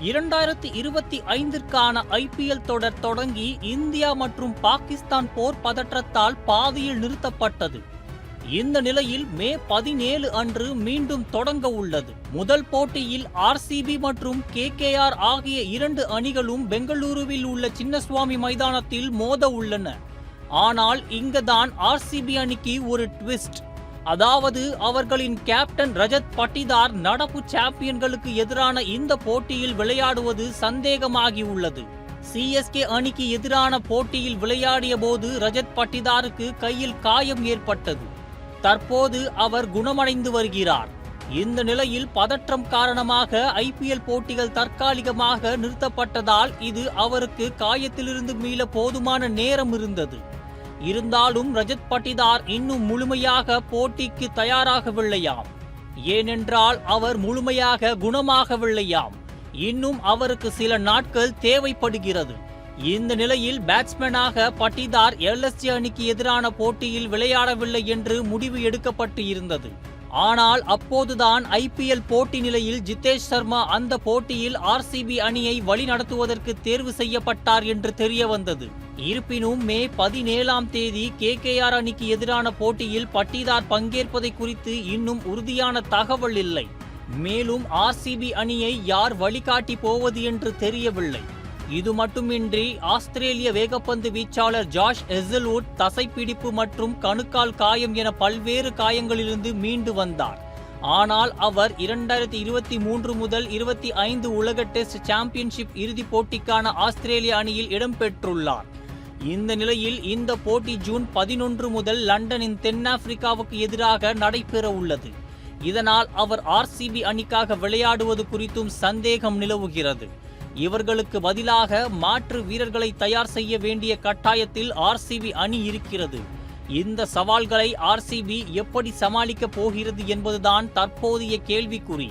2025ற்கான IPL தொடர் தொடங்கி India மற்றும் பாகிஸ்தான் போர் பதற்றத்தால் பாதியில் நிறுத்தப்பட்டது. இந்த நிலையில் மே 17 அன்று மீண்டும் தொடங்க உள்ளது. முதல் போட்டியில் ஆர்சிபி மற்றும் கேகேஆர் ஆகிய இரண்டு அணிகளும் பெங்களூருவில் உள்ள சின்னசுவாமி மைதானத்தில் மோத உள்ளன. ஆனால் இங்குதான் ஆர்சிபி அணிக்கு ஒரு ட்விஸ்ட். அதாவது அவர்களின் கேப்டன் ரஜத் பட்டிதார் நடப்பு சாம்பியன்களுக்கு எதிரான இந்த போட்டியில் விளையாடுவது சந்தேகமாகி உள்ளது. சிஎஸ்கே அணிக்கு எதிரான போட்டியில் விளையாடிய போது ரஜத் பட்டிதாருக்கு கையில் காயம் ஏற்பட்டது. தற்போது அவர் குணமடைந்து வருகிறார். இந்த நிலையில் பதற்றம் காரணமாக ஐபிஎல் போட்டிகள் தற்காலிகமாக நிறுத்தப்பட்டதால் இது அவருக்கு காயத்திலிருந்து மீள போதுமான நேரம் இருந்தது. இருந்தாலும் ரஜத் பட்டிதார் இன்னும் முழுமையாக போட்டிக்கு தயாராகவில்லையாம். ஏனென்றால் அவர் முழுமையாக குணமாகவில்லையாம். இன்னும் அவருக்கு சில நாட்கள் தேவைப்படுகிறது. இந்த நிலையில் பேட்ஸ்மேனாக பட்டிதார் எல்எஸ்ஜி அணிக்கு எதிரான போட்டியில் விளையாடவில்லை என்று முடிவு எடுக்கப்பட்டு இருந்தது. ஆனால் அப்போதுதான் ஐபிஎல் போட்டி நிலையில் ஜிதேஷ் சர்மா அந்த போட்டியில் ஆர்சிபி அணியை வழிநடத்துவதற்கு தேர்வு செய்யப்பட்டார் என்று தெரிய வந்தது. இருப்பினும் மே 17ஆம் தேதி கேகேஆர் அணிக்கு எதிரான போட்டியில் பட்டிதார் பங்கேற்பதை குறித்து இன்னும் உறுதியான தகவல் இல்லை. மேலும் ஆர்சிபி அணியை யார் வழிகாட்டி போவது என்று தெரியவில்லை. இது மட்டுமின்றி ஆஸ்திரேலிய வேகப்பந்து வீச்சாளர் ஜாஷ் ஹேசல்வுட் தசைப்பிடிப்பு மற்றும் கணுக்கால் காயம் என பல்வேறு காயங்களிலிருந்து மீண்டு வந்தார். ஆனால் அவர் 2023 முதல் 25 உலக டெஸ்ட் சாம்பியன்ஷிப் இறுதிப் போட்டிக்கான ஆஸ்திரேலிய அணியில் இடம்பெற்றுள்ளார். இந்த நிலையில் இந்த போட்டி ஜூன் 11 முதல் லண்டனின் தென்னாப்பிரிக்காவுக்கு எதிராக நடைபெற உள்ளது. இதனால் அவர் ஆர்சிபி அணிக்காக விளையாடுவது குறித்தும் சந்தேகம் நிலவுகிறது. இவர்களுக்கு பதிலாக மாற்று வீரர்களை தயார் செய்ய வேண்டிய கட்டாயத்தில் ஆர்சிபி அணி இருக்கிறது. இந்த சவால்களை ஆர்சிபி எப்படி சமாளிக்கப் போகிறது என்பதுதான் தற்போதைய கேள்விக்குறி.